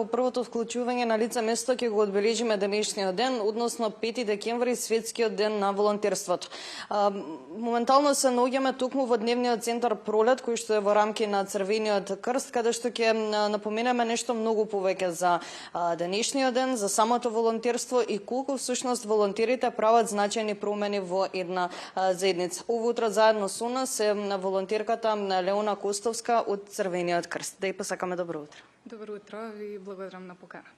во првото вклучување на лице место ќе го одбележиме денешниот ден, односно 5 декември, светскиот ден на волонтерството. Моментално се наоѓаме токму во дневниот центар Пролет, кој што е во рамки на Црвениот крст, каде што ќе напоменеме нешто многу повеќе за денешниот ден, за самото волонтерство и колку всушност волонтерите прават значајни промени во една заедница. Ово утро заедно со нас е волонтерката Леона Костовска од Црвениот крст. Да и посакаме добро утро. Добро утро, ви благодарам на поканата.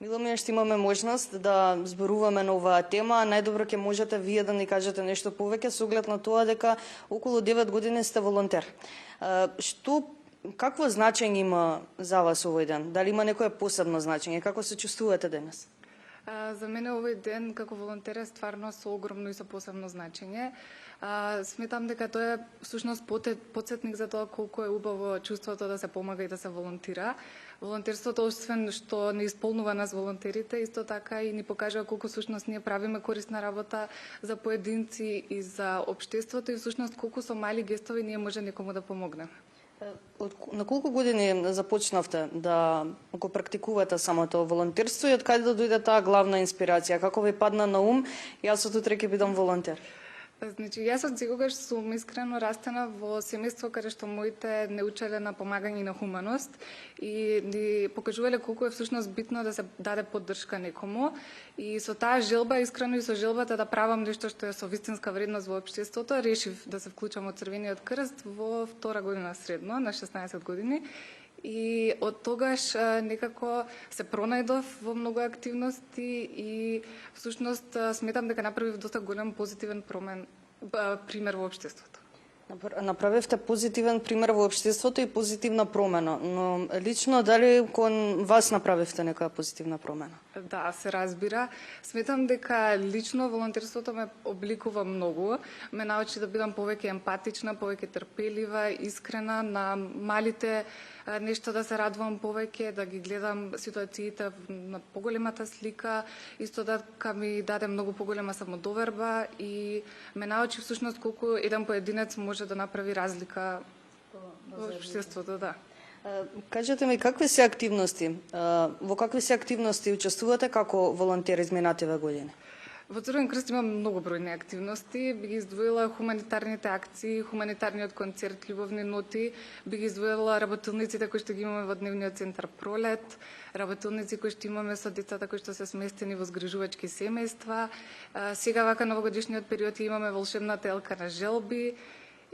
Мило ми е што имаме можност да зборуваме на оваа тема. Најдобро ќе можете вие да ни кажете нешто повеќе со оглед на тоа дека околу 9 години сте волонтер. Какво значење има за вас овој ден? Дали има некое посебно значење? Како се чувствувате денес? За мене овој ден како волонтер е стварно со огромно и со посебно значење. Сметам дека тоа е всушност потсетник за тоа колку е убаво чувството да се помага и да се волонтира. Волонтерството освен што не исполнува нас волонтерите, исто така и ни покажува колку всушност ние правиме корисна работа за поединци и за општеството и всушност колку со мали гестови ние може некому да помогнеме. На колку години започнавте да го практикувате самото волонтерство и од каде да дојде таа главна инспирација? Како ви падна на ум, јас од утре ќе бидам волонтер? Значи, јас од секогаш сум искрено растена во семејство каде што моите не учеле на помагање и на хуманост и ни покажувале колку е всушност битно да се даде поддршка некому и со таа желба, искрено и со желбата да правам нешто што е со вистинска вредност во општеството, решив да се вклучам од Црвениот крст во втора година средно, на 16 години. И од тогаш некако се пронајдов во многу активности и всушност сметам дека направив доста голем позитивен пример во општеството. Направивте позитивен пример во општеството и позитивна промена, но лично дали кон вас направивте некоја позитивна промена? Да, се разбира. Сметам дека лично волонтерството ме обликува многу, ме научи да бидам повеќе емпатична, повеќе трпелива, искрена, на малите нешто да се радувам повеќе, да ги гледам ситуациите на поголемата слика, исто дека ми даде многу поголема самодоверба и ме научи всушност колку еден поединец може да направи разлика во општеството, да. Кажете ми, какви се активности, во какви се активности учествувате како волонтер изминативе години? Во Црвен крст има многу бројни активности. Би ги издвоила хуманитарните акции, хуманитарниот концерт, љубовни ноти, би ги издвоила работилниците кои што ги имаме во дневниот центар Пролет, работилници кои што имаме со децата кои што се сместени во згрижувачки семејства. Сега вака новогодишниот период имаме волшебната елка на желби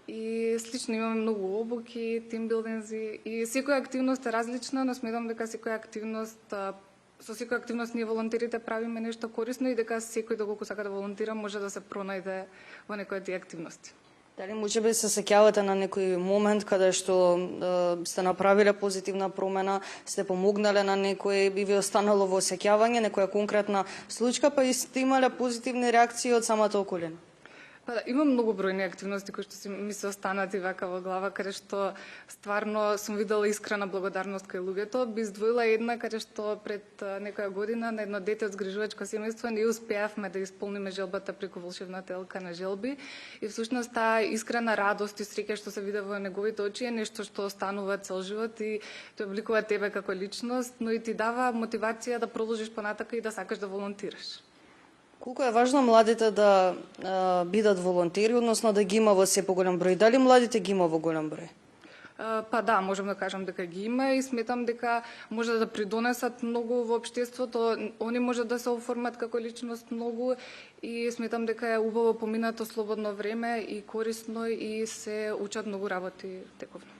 и слично имаме многу обуки, тимбилдинзи и секоја активност е различна, но сметам дека со секоја активност ние волонтерите правиме нешто корисно и дека секој доколку сака да волонтира може да се пронајде во некоја од тие активности. Дали можеби се сеќавате на некој момент каде што сте направиле позитивна промена, сте помогнале на некој и ви останало во сеќавање, некоја конкретна случка, па и сте имале позитивни реакции од самата околина? Па да, има многу бројни активности кои што ми се останати вака во глава, каде што стварно сум видела искрена благодарност кај луѓето. Би издвоила една каде што пред некоја година на едно дете од згрижувачко семејство не успеавме да исполниме желбата преку волшебната елка на желби и всушност таа искрена радост и среќа што се виде во неговите очи е нешто што останува цел живот и тоа обликува тебе како личност, но и ти дава мотивација да продолжиш понатака и да сакаш да волонтираш. Колку е важно младите да бидат волонтери, односно да ги има во се поголем број? Дали младите ги има во голем број? Па да, можам да кажам дека ги има и сметам дека може да придонесат многу во општеството, они може да се оформат како личност многу и сметам дека е убаво поминато слободно време и корисно и се учат многу работи тековно.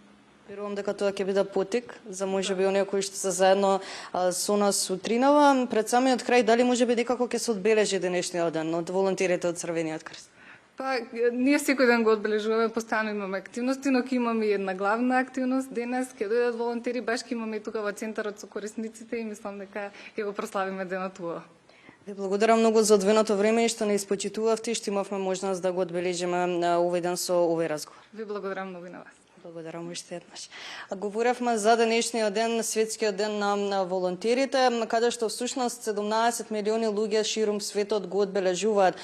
Верувам дека тоа ќе биде потик за можеби оние кои што се заедно со нас сутринава. Пред самиот крај, дали можеби некако ќе се одбележи денешниот ден од волонтерите од Црвениот крст? Па, ние секој ден го одбележуваме, постојано имаме активности, но ќе имаме една главна активност денес, ќе дојдат волонтери, баш ќе имаме и тука во центарот со корисниците и мислам дека ќе го прославиме денот убаво. Ви благодарам многу за одвоеното време и што не испочитувавте и што имавме можност да го одбележиме овој ден со овој разговор. Ви благодарам многу на вас. Благодарам уште еднаш. Говоревме за денешниот ден, светскиот ден на волонтерите, каде што всушност 17 милиони луѓе ширум светот го одбележуваат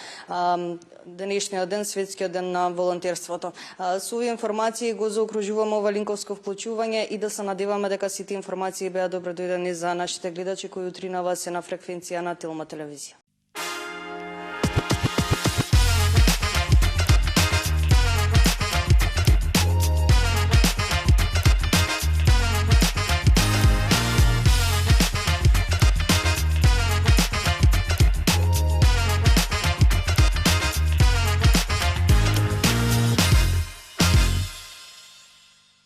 денешниот ден, светскиот ден на волонтерството. Со овие информации го заокружуваме ова линковско вклучување и да се надеваме дека сите информации беа добро дојдени за нашите гледачи кои утринава се на фреквенција на Телма телевизија.